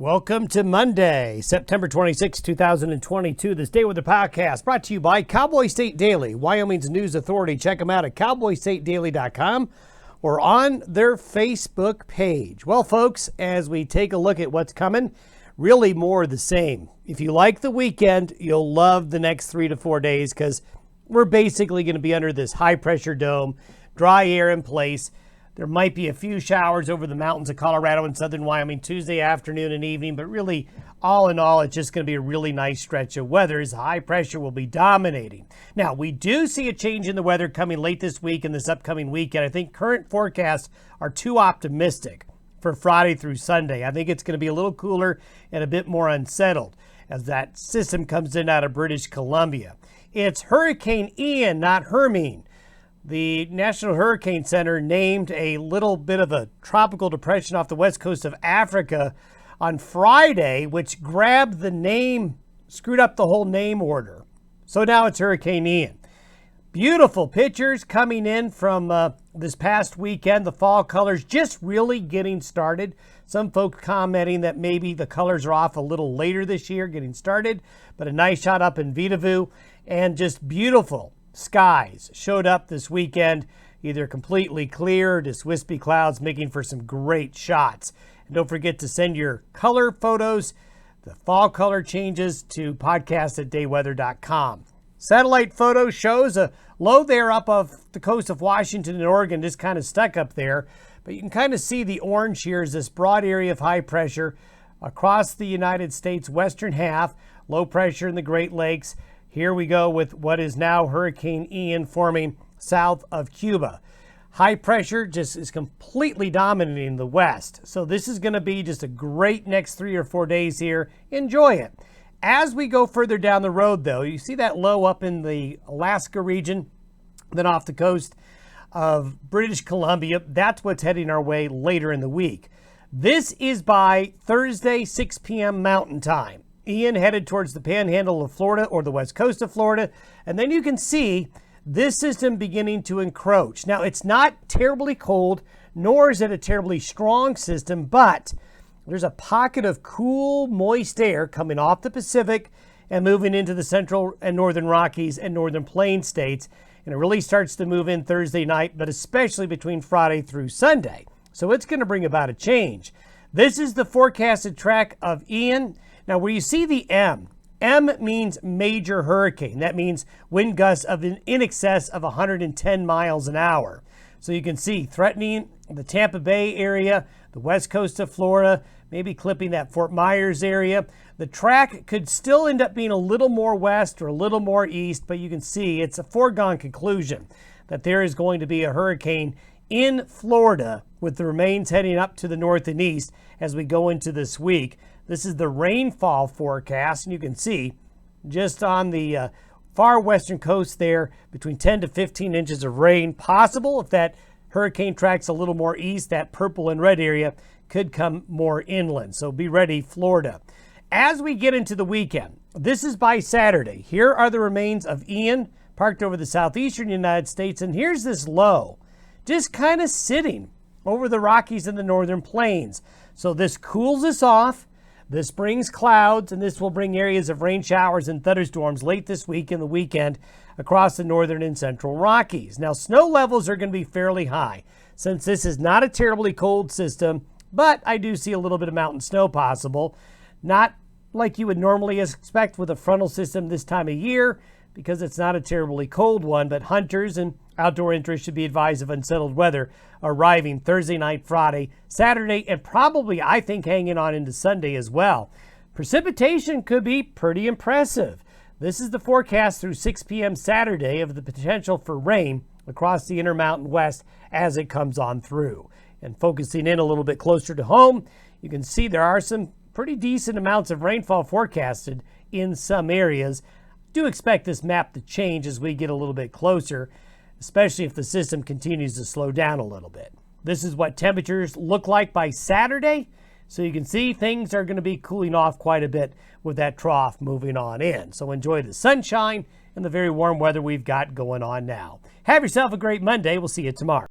Welcome to Monday, September 26, 2022. This Day Weather Podcast brought to you by Cowboy State Daily, Wyoming's news authority. Check them out at cowboystatedaily.com or on their Facebook page. Well, folks, as we take a look at what's coming, really more of the same. If you like the weekend, you'll love the next 3 to 4 days because we're basically going to be under this high-pressure dome, dry air in place. There might be a few showers over the mountains of Colorado and southern Wyoming Tuesday afternoon and evening, but really, all in all, it's just going to be a really nice stretch of weather as high pressure will be dominating. Now, we do see a change in the weather coming late this week and this upcoming weekend. I think current forecasts are too optimistic for Friday through Sunday. I think it's going to be a little cooler and a bit more unsettled as that system comes in out of British Columbia. It's Hurricane Ian, not Hermine. The National Hurricane Center named a little bit of a tropical depression off the west coast of Africa on Friday, which grabbed the name, screwed up the whole name order. So now it's Hurricane Ian. Beautiful pictures coming in from this past weekend. The fall colors just really getting started. Some folks commenting that maybe the colors are off a little later this year, getting started, but a nice shot up in Vitavu and just beautiful skies showed up this weekend, either completely clear or just wispy clouds, making for some great shots. And don't forget to send your color photos, the fall color changes, to podcast@dayweather.com. Satellite photo shows a low there up off the coast of Washington and Oregon, just kind of stuck up there. But you can kind of see the orange here is this broad area of high pressure across the United States western half, low pressure in the Great Lakes. Here we go with what is now Hurricane Ian forming south of Cuba. High pressure just is completely dominating the west. So this is going to be just a great next 3 or 4 days here. Enjoy it. As we go further down the road, though, you see that low up in the Alaska region, then off the coast of British Columbia. That's what's heading our way later in the week. This is by Thursday, 6 p.m. Mountain Time. Ian headed towards the panhandle of Florida or the west coast of Florida. And then you can see this system beginning to encroach. Now, it's not terribly cold, nor is it a terribly strong system, but there's a pocket of cool, moist air coming off the Pacific and moving into the central and northern Rockies and northern Plains states. And it really starts to move in Thursday night, but especially between Friday through Sunday. So it's going to bring about a change. This is the forecasted track of Ian. Now, where you see the M means major hurricane. That means wind gusts of in excess of 110 miles an hour. So you can see threatening the Tampa Bay area, the west coast of Florida, maybe clipping that Fort Myers area. The track could still end up being a little more west or a little more east, but you can see it's a foregone conclusion that there is going to be a hurricane in Florida with the remains heading up to the north and east as we go into this week. This is the rainfall forecast, and you can see just on the far western coast there, between 10 to 15 inches of rain possible. If that hurricane tracks a little more east, that purple and red area could come more inland. So be ready, Florida. As we get into the weekend, this is by Saturday. Here are the remains of Ian parked over the southeastern United States, and here's this low, just kind of sitting over the Rockies and the northern plains. So this cools us off. This brings clouds, and this will bring areas of rain showers and thunderstorms late this week and the weekend across the northern and central Rockies. Now, snow levels are going to be fairly high since this is not a terribly cold system, but I do see a little bit of mountain snow possible. Not like you would normally expect with a frontal system this time of year because it's not a terribly cold one, but hunters and outdoor interests should be advised of unsettled weather arriving Thursday night, Friday, Saturday, and probably, I think, hanging on into Sunday as well. Precipitation could be pretty impressive. This is the forecast through 6 p.m. Saturday of the potential for rain across the Intermountain West as it comes on through. And focusing in a little bit closer to home, you can see there are some pretty decent amounts of rainfall forecasted in some areas. Do expect this map to change as we get a little bit closer, especially if the system continues to slow down a little bit. This is what temperatures look like by Saturday. So you can see things are going to be cooling off quite a bit with that trough moving on in. So enjoy the sunshine and the very warm weather we've got going on now. Have yourself a great Monday. We'll see you tomorrow.